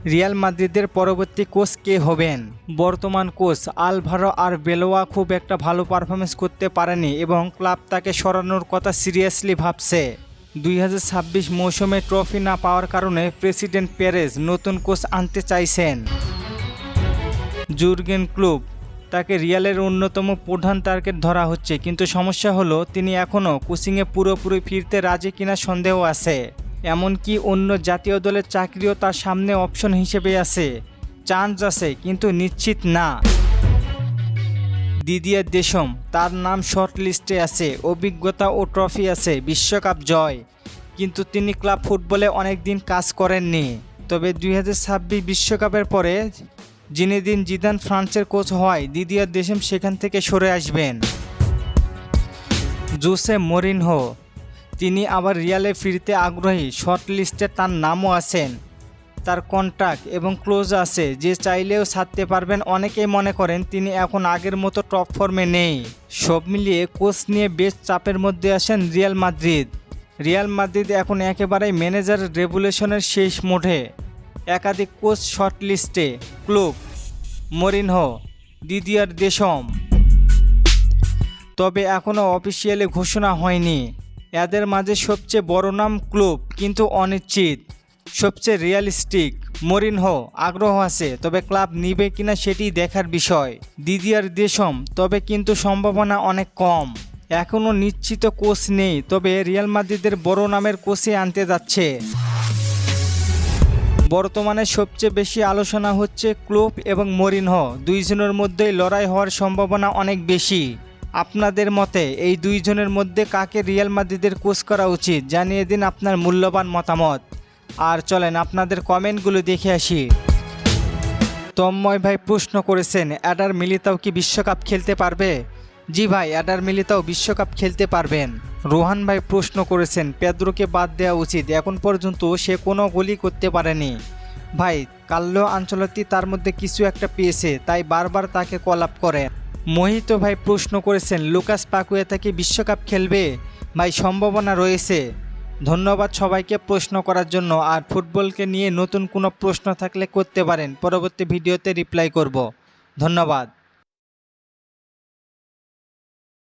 Real মাদ্রিদের পরবর্তী coach কে হবেন? বর্তমান কোচ আলভারো আরবেলোয়া খুব একটা ভালো পারফরমেন্স করতে পারেনি এবং ক্লাব তাকে সরানোর কথা সিরিয়াসলি ভাবছে। 2026 মৌসুমে ট্রফি না পাওয়ার কারণে প্রেসিডেন্ট পেরেজ নতুন কোচ আনতে চাইছেন। জুর্গেন ক্লুপ তাকে রিয়ালের অন্যতম প্রধান টার্গেট ধরা হচ্ছে, কিন্তু সমস্যা হলো তিনি এখনও কোচিংয়ে পুরোপুরি ফিরতে রাজি কিনা সন্দেহ আছে। এমনকি অন্য জাতীয় দলের চাকরিও তার সামনে অপশন হিসেবে আছে। চান্স আছে কিন্তু নিশ্চিত না। দিদিয়ার দেশম, তার নাম শর্ট লিস্টে আছে, অভিজ্ঞতা ও ট্রফি আছে, বিশ্বকাপ জয়, কিন্তু তিনি ক্লাব ফুটবলে অনেক দিন কাজ করেননি। তবে 2026 বিশ্বকাপের পরে জিনেদিন জিদান ফ্রান্সের কোচ হয়, দিদিয়ার দেশম সেখান থেকে সরে আসবেন। জোসে মরিনহো, তিনি আবার রিয়ালে ফিরতে আগ্রহী, শর্ট লিস্টে তার নামও আছেন। তার কন্ট্রাক্ট এবং ক্লোজ আছে, যে চাইলেও ছাড়তে পারবেন। অনেকেই মনে করেন তিনি এখন আগের মতো টপ ফর্মে নেই। সব মিলিয়ে কোচ নিয়ে বেশ চাপের মধ্যে আছেন রিয়াল মাদ্রিদ। রিয়াল মাদ্রিদ এখন একেবারেই ম্যানেজার রেভুলেশনের শেষ মোড়ে। একাধিক কোচ শর্ট লিস্টে, ক্লুপ, মরিনহো, দিদিয়ার দেশম, তবে এখনও অফিসিয়ালি ঘোষণা হয়নি। এদের মাঝে সবচেয়ে বড় নাম ক্লুপ, কিন্তু অনিশ্চিত। সবচেয়ে রিয়ালিস্টিক মরিনহো, আগ্রহ আছে, তবে ক্লাব নিবে কিনা সেটি দেখার বিষয়। দিদিয়ার দেশম, তবে কিন্তু সম্ভাবনা অনেক কম। এখনও নিশ্চিত কোচ নেই, তবে রিয়াল মাদ্রিদের বড় নামের কোচই আনতে যাচ্ছে। বর্তমানে সবচেয়ে বেশি আলোচনা হচ্ছে ক্লুপ এবং মরিনহো, দুইজনের মধ্যেই লড়াই হওয়ার সম্ভাবনা অনেক বেশি। আপনাদের মতে এই দুইজনের মধ্যে কাকে রিয়াল মাদ্রিদের কোচ করা উচিত? জানিয়ে দিন আপনার মূল্যবান মতামত। আর চলেন আপনাদের কমেন্টগুলো দেখে আসি। তন্ময় ভাই প্রশ্ন করেছেন, এডার মিলিতাও কি বিশ্বকাপ খেলতে পারবে? জি ভাই, এডার মিলিতাও বিশ্বকাপ খেলতে পারবেন। রোহান ভাই প্রশ্ন করেছেন, পেদ্রোকে বাদ দেওয়া উচিত, এখন পর্যন্ত সে কোনো গোলই করতে পারেনি। ভাই, কার্লো আনচেলত্তি তার মধ্যে কিছু একটা পেয়েছে, তাই বারবার তাকে কল আপ করেন। মোহিত ভাই প্রশ্ন করেছেন, লুকাস পাকুয়েতা কি বিশ্বকাপ খেলবে? ভাই, সম্ভাবনা রয়েছে। ধন্যবাদ সবাইকে প্রশ্ন করার জন্য। আর ফুটবলকে নিয়ে নতুন কোনো প্রশ্ন থাকলে করতে পারেন, পরবর্তী ভিডিওতে রিপ্লাই করব। ধন্যবাদ।